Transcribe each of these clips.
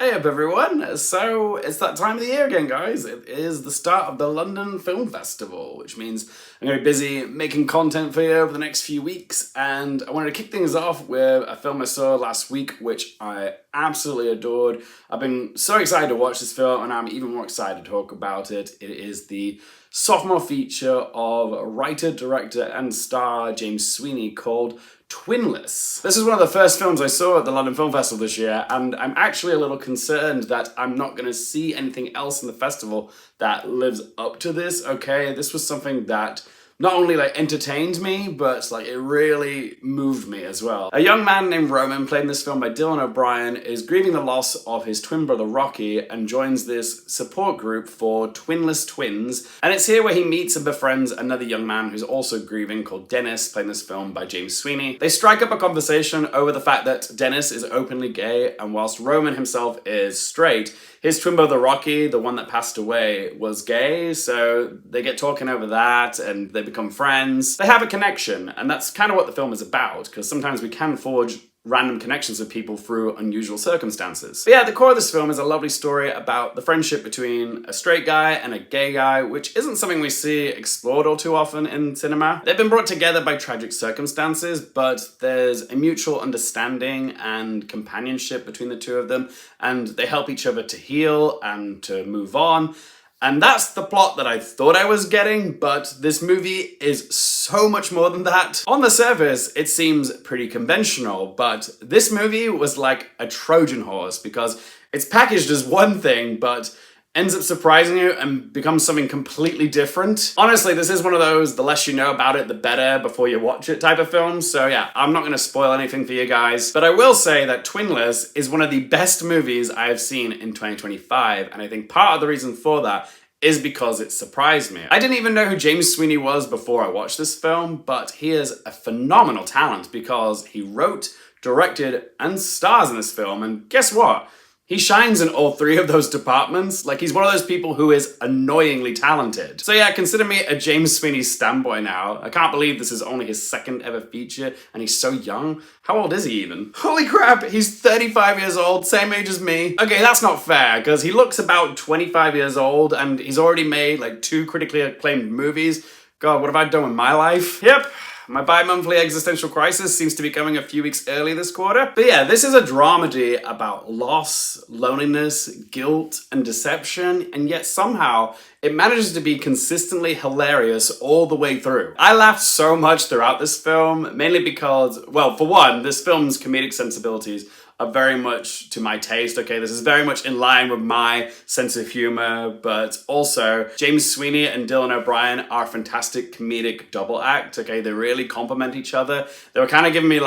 Hey up everyone! So it's that time of the year again, guys. It is the start of the London Film Festival, which means I'm going to be busy making content for you over the next few weeks, and I wanted to kick things off with a film I saw last week, which I absolutely adored. I've been so excited to watch this film, and I'm even more excited to talk about it. It is the sophomore feature of writer, director, and star James Sweeney called Twinless. This is one of the first films I saw at the London Film Festival this year, and I'm actually a little concerned that I'm not going to see anything else in the festival that lives up to this, okay? This was something that not only entertained me, but it really moved me as well. A young man named Roman, played in this film by Dylan O'Brien, is grieving the loss of his twin brother Rocky and joins this support group for twinless twins. And it's here where he meets and befriends another young man who's also grieving called Dennis, played in this film by James Sweeney. They strike up a conversation over the fact that Dennis is openly gay, and whilst Roman himself is straight, his twin brother Rocky, the one that passed away, was gay, so they get talking over that and they become friends. They have a connection, and that's kind of what the film is about, because sometimes we can forge random connections with people through unusual circumstances. But yeah, the core of this film is a lovely story about the friendship between a straight guy and a gay guy, which isn't something we see explored all too often in cinema. They've been brought together by tragic circumstances, but there's a mutual understanding and companionship between the two of them, and they help each other to heal and to move on. And that's the plot that I thought I was getting, but this movie is so much more than that. On the surface, it seems pretty conventional, but this movie was like a Trojan horse because it's packaged as one thing, but ends up surprising you and becomes something completely different. Honestly, this is one of those, the less you know about it, the better before you watch it type of films. So yeah, I'm not gonna spoil anything for you guys, but I will say that Twinless is one of the best movies I have seen in 2025, and I think part of the reason for that is because it surprised me. I didn't even know who James Sweeney was before I watched this film, but he is a phenomenal talent because he wrote, directed, and stars in this film, and guess what? He shines in all three of those departments. He's one of those people who is annoyingly talented. So yeah, consider me a James Sweeney standboy now. I can't believe this is only his second ever feature, and he's so young. How old is he even? Holy crap, he's 35 years old, same age as me. Okay, that's not fair, because he looks about 25 years old, and he's already made 2 critically acclaimed movies. God, what have I done with my life? Yep. My bi-monthly existential crisis seems to be coming a few weeks early this quarter. But yeah, this is a dramedy about loss, loneliness, guilt, and deception, and yet somehow it manages to be consistently hilarious all the way through. I laughed so much throughout this film, mainly because, well, for one, this film's comedic sensibilities are very much to my taste, okay? This is very much in line with my sense of humor, but also James Sweeney and Dylan O'Brien are a fantastic comedic double act, okay? They really complement each other. They were kind of giving me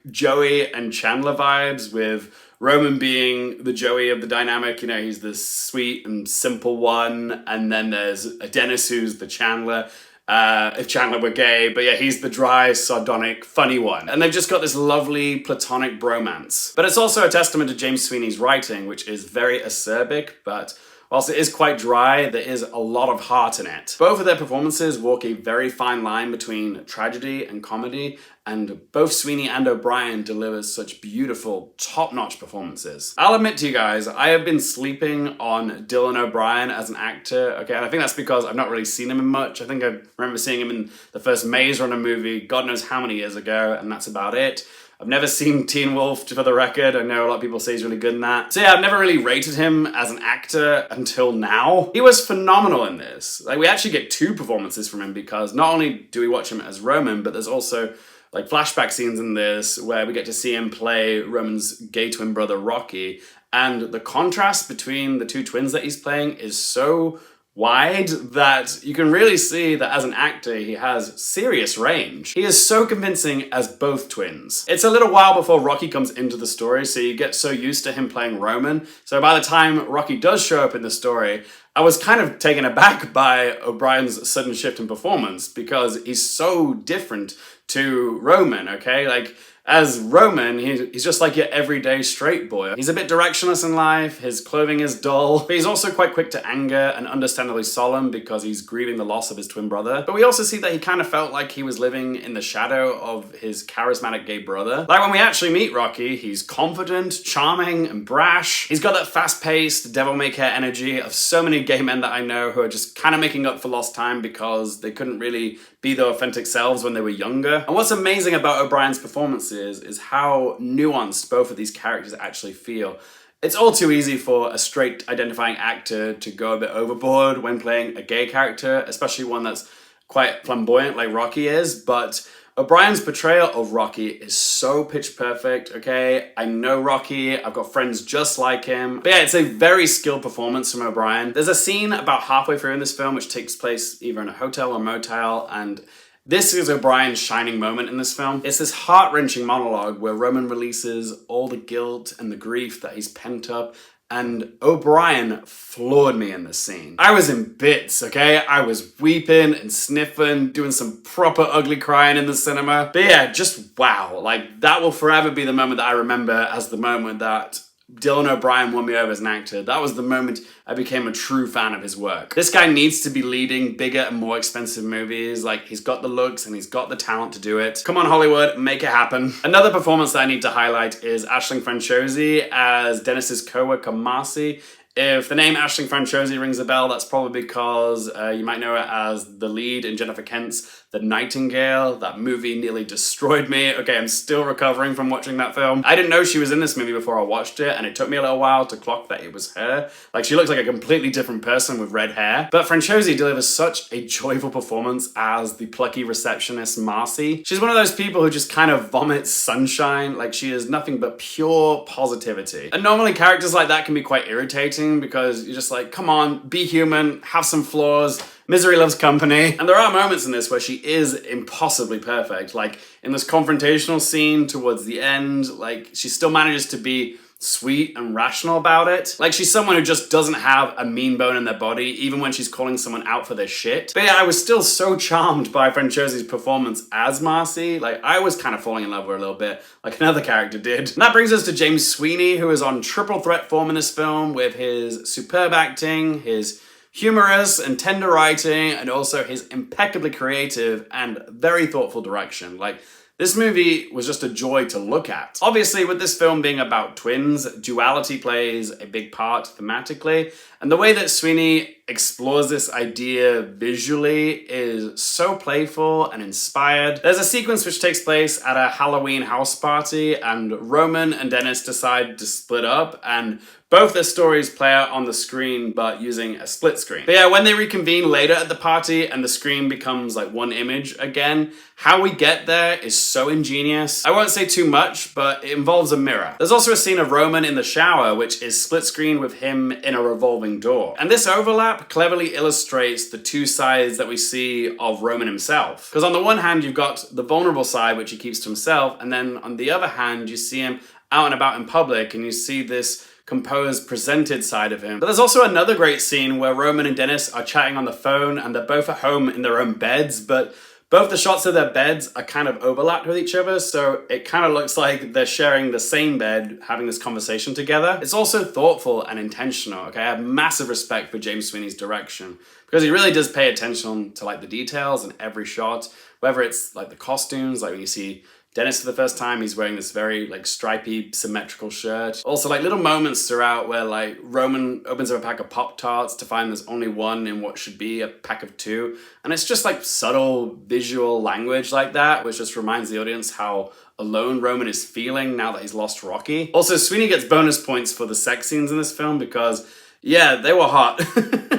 Joey and Chandler vibes, with Roman being the Joey of the dynamic, he's the sweet and simple one, and then there's Dennis who's the Chandler. If Chandler were gay, but yeah, he's the dry, sardonic, funny one. And they've just got this lovely platonic bromance. But it's also a testament to James Sweeney's writing, which is very acerbic, but whilst it is quite dry, there is a lot of heart in it. Both of their performances walk a very fine line between tragedy and comedy, and both Sweeney and O'Brien deliver such beautiful, top-notch performances. I'll admit to you guys, I have been sleeping on Dylan O'Brien as an actor, okay, and I think that's because I've not really seen him in much. I think I remember seeing him in the first Maze Runner movie, God knows how many years ago, and that's about it. I've never seen Teen Wolf, for the record. I know a lot of people say he's really good in that. So yeah, I've never really rated him as an actor until now. He was phenomenal in this. We actually get 2 performances from him, because not only do we watch him as Roman, but there's also flashback scenes in this where we get to see him play Roman's gay twin brother Rocky, and the contrast between the 2 twins that he's playing is so wide that you can really see that as an actor he has serious range. He is so convincing as both twins. It's a little while before Rocky comes into the story, so you get so used to him playing Roman. So by the time Rocky does show up in the story, I was kind of taken aback by O'Brien's sudden shift in performance, because he's so different to Roman, okay? As Roman, he's just like your everyday straight boy. He's a bit directionless in life, his clothing is dull, but he's also quite quick to anger and understandably solemn because he's grieving the loss of his twin brother. But we also see that he kind of felt like he was living in the shadow of his charismatic gay brother. Like when we actually meet Rocky, he's confident, charming, and brash. He's got that fast-paced, devil-may-care energy of so many gay men that I know who are just kind of making up for lost time because they couldn't really be their authentic selves when they were younger. And what's amazing about O'Brien's performances is how nuanced both of these characters actually feel. It's all too easy for a straight identifying actor to go a bit overboard when playing a gay character, especially one that's quite flamboyant like Rocky is, but O'Brien's portrayal of Rocky is so pitch perfect, okay? I know Rocky, I've got friends just like him. But yeah, it's a very skilled performance from O'Brien. There's a scene about halfway through in this film which takes place either in a hotel or motel, and this is O'Brien's shining moment in this film. It's this heart-wrenching monologue where Roman releases all the guilt and the grief that he's pent up, and O'Brien floored me in this scene. I was in bits, okay? I was weeping and sniffing, doing some proper ugly crying in the cinema. But yeah, just wow. Like, that will forever be the moment that I remember as the moment that Dylan O'Brien won me over as an actor. That was the moment I became a true fan of his work. This guy needs to be leading bigger and more expensive movies. Like, he's got the looks and he's got the talent to do it. Come on, Hollywood, make it happen. Another performance that I need to highlight is Aisling Francosi as Dennis's co-worker Marcy. If the name Aisling Francosi rings a bell, that's probably because you might know her as the lead in Jennifer Kent's The Nightingale. That movie nearly destroyed me. Okay, I'm still recovering from watching that film. I didn't know she was in this movie before I watched it, and it took me a little while to clock that it was her. Like, she looks like a completely different person with red hair. But Francosi delivers such a joyful performance as the plucky receptionist Marcy. She's one of those people who just kind of vomits sunshine. Like, she is nothing but pure positivity. And normally characters like that can be quite irritating because you're just like, come on, be human, have some flaws. Misery loves company. And there are moments in this where she is impossibly perfect. Like in this confrontational scene towards the end, like she still manages to be sweet and rational about it. Like she's someone who just doesn't have a mean bone in their body, even when she's calling someone out for their shit. But yeah, I was still so charmed by Francosi's performance as Marcy. Like I was kind of falling in love with her a little bit, like another character did. And that brings us to James Sweeney, who is on triple threat form in this film with his superb acting, his humorous and tender writing, and also his impeccably creative and very thoughtful direction. Like, this movie was just a joy to look at. Obviously, with this film being about twins, duality plays a big part thematically, and the way that Sweeney explores this idea visually is so playful and inspired. There's a sequence which takes place at a Halloween house party, and Roman and Dennis decide to split up, and both their stories play out on the screen, but using a split screen. But yeah, when they reconvene later at the party and the screen becomes like one image again, how we get there is so ingenious. I won't say too much, but it involves a mirror. There's also a scene of Roman in the shower, which is split screen with him in a revolving door. And this overlap cleverly illustrates the two sides that we see of Roman himself. Because on the one hand, you've got the vulnerable side, which he keeps to himself, and then on the other hand, you see him out and about in public, and you see this composed, presented side of him. But there's also another great scene where Roman and Dennis are chatting on the phone and they're both at home in their own beds, but both the shots of their beds are kind of overlapped with each other, so it kind of looks like they're sharing the same bed, having this conversation together. It's also thoughtful and intentional, okay? I have massive respect for James Sweeney's direction because he really does pay attention to like the details in every shot, whether it's like the costumes, like when you see Dennis for the first time, he's wearing this very like stripy, symmetrical shirt. Also like little moments throughout where like Roman opens up a pack of Pop-Tarts to find there's only one in what should be a pack of two. And it's just like subtle visual language like that, which just reminds the audience how alone Roman is feeling now that he's lost Rocky. Also, Sweeney gets bonus points for the sex scenes in this film because, yeah, they were hot.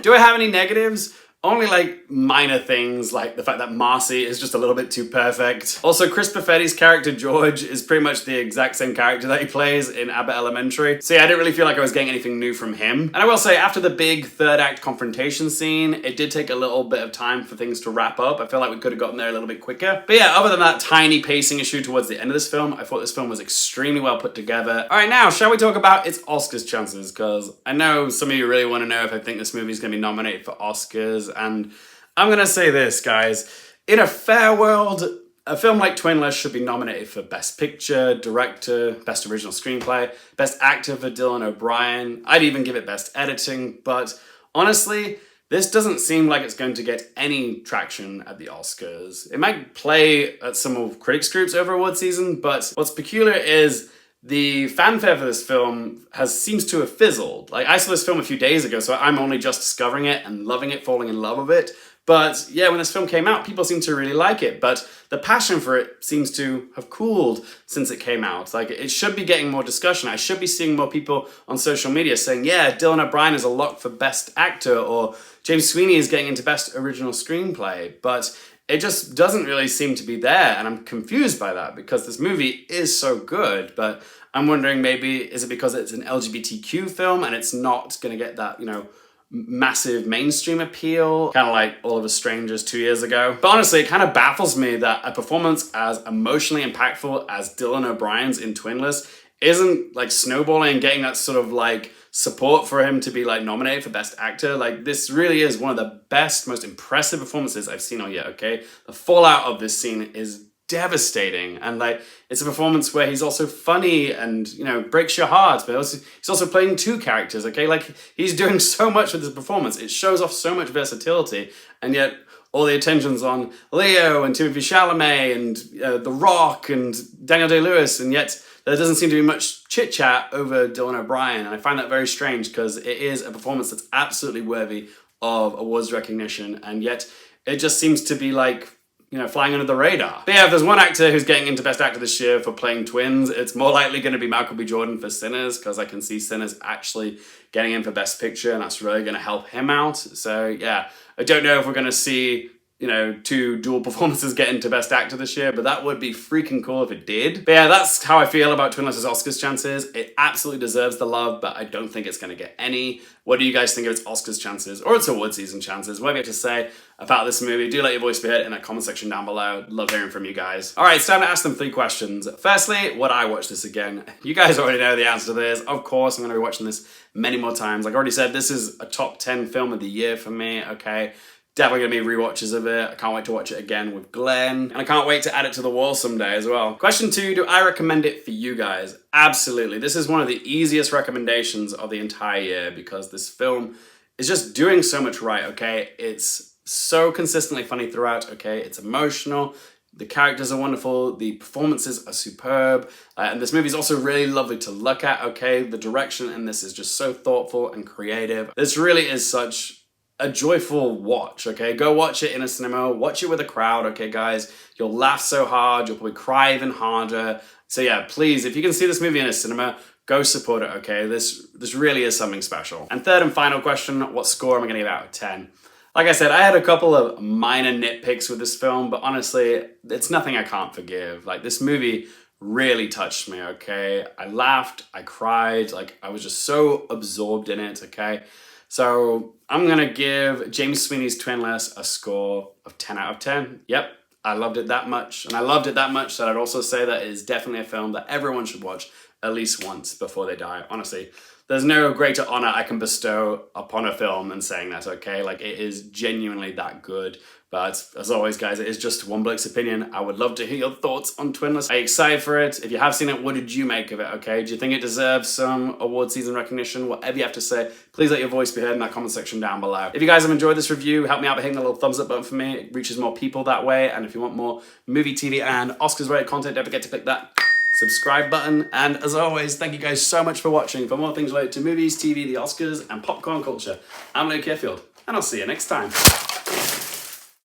Do I have any negatives? Only like minor things, like the fact that Marcy is just a little bit too perfect. Also, Chris Perfetti's character George is pretty much the exact same character that he plays in Abbott Elementary. So yeah, I didn't really feel like I was getting anything new from him. And I will say, after the big third act confrontation scene, it did take a little bit of time for things to wrap up. I feel like we could have gotten there a little bit quicker. But yeah, other than that tiny pacing issue towards the end of this film, I thought this film was extremely well put together. All right, now, shall we talk about its Oscars chances? Because I know some of you really want to know if I think this movie is going to be nominated for Oscars. And I'm gonna say this, guys. In a fair world, A film like Twinless should be nominated for Best Picture, Director, Best Original Screenplay, Best Actor for Dylan O'Brien. I'd even give it Best Editing, but honestly, this doesn't seem like it's going to get any traction at the Oscars. It might play at some of critics groups over award season, but what's peculiar is the fanfare for this film seems to have fizzled. Like, I saw this film a few days ago, so I'm only just discovering it and loving it, falling in love with it. But yeah, when this film came out, people seem to really like it, but the passion for it seems to have cooled since it came out. Like, it should be getting more discussion. I should be seeing more people on social media saying, yeah, Dylan O'Brien is a lock for Best Actor, or James Sweeney is getting into Best Original Screenplay, but it just doesn't really seem to be there, and I'm confused by that because this movie is so good, but I'm wondering, maybe, is it because it's an LGBTQ film and it's not going to get that, you know, massive mainstream appeal, kind of like All of Us Strangers 2 years ago. But honestly, it kind of baffles me that a performance as emotionally impactful as Dylan O'Brien's in Twinless isn't like snowballing and getting that sort of like support for him to be like nominated for Best Actor. Like, this really is one of the best, most impressive performances I've seen all year, okay? The fallout of this scene is devastating, and like, it's a performance where he's also funny and, you know, breaks your heart, but he's also playing two characters, okay? Like, he's doing so much with this performance. It shows off so much versatility, and yet all the attention's on Leo and Timothée Chalamet and The Rock and Daniel Day-Lewis, and yet there doesn't seem to be much chit-chat over Dylan O'Brien, and I find that very strange because it is a performance that's absolutely worthy of awards recognition, and yet it just seems to be like, you know, flying under the radar. But yeah, if there's one actor who's getting into Best Actor this year for playing twins, it's more likely going to be Michael B. Jordan for Sinners, because I can see Sinners actually getting in for Best Picture, and that's really going to help him out. So yeah, I don't know if we're going to see, you know, two dual performances get into Best Actor this year, but that would be freaking cool if it did. But yeah, that's how I feel about Twinless' Oscars chances. It absolutely deserves the love, but I don't think it's going to get any. What do you guys think of its Oscars chances, or its award season chances? Whatever you have to say about this movie, do let your voice be heard in that comment section down below. Love hearing from you guys. All right, it's time to ask them 3 questions. Firstly, would I watch this again? You guys already know the answer to this. Of course, I'm going to be watching this many more times. Like I already said, this is a top 10 film of the year for me, okay? Definitely gonna be rewatches of it. I can't wait to watch it again with Glenn. And I can't wait to add it to the wall someday as well. Question 2, do I recommend it for you guys? Absolutely. This is one of the easiest recommendations of the entire year because this film is just doing so much right, okay? It's so consistently funny throughout, okay? It's emotional. The characters are wonderful. The performances are superb. And this movie is also really lovely to look at, okay? The direction in this is just so thoughtful and creative. This really is such a joyful watch, okay? Go watch it in a cinema, watch it with a crowd, okay, guys? You'll laugh so hard, you'll probably cry even harder. So yeah, please, if you can see this movie in a cinema, go support it, okay? This really is something special. And third and final question, what score am I gonna give out of 10? Like I said, I had a couple of minor nitpicks with this film, but honestly, it's nothing I can't forgive. Like, this movie really touched me, okay? I laughed, I cried, like, I was just so absorbed in it, okay? So I'm gonna give James Sweeney's Twinless a score of 10 out of 10. Yep, I loved it that much. And I loved it that much that I'd also say that it is definitely a film that everyone should watch at least once before they die. Honestly, there's no greater honor I can bestow upon a film than saying that, okay? Like, it is genuinely that good. But as always, guys, it is just one bloke's opinion. I would love to hear your thoughts on Twinless. Are you excited for it? If you have seen it, what did you make of it, okay? Do you think it deserves some award season recognition? Whatever you have to say, please let your voice be heard in that comment section down below. If you guys have enjoyed this review, help me out by hitting the little thumbs up button for me. It reaches more people that way. And if you want more movie, TV, and Oscars-related content, don't forget to click that subscribe button. And as always, thank you guys so much for watching. For more things related to movies, TV, the Oscars, and popcorn culture, I'm Luke Hearfield, and I'll see you next time.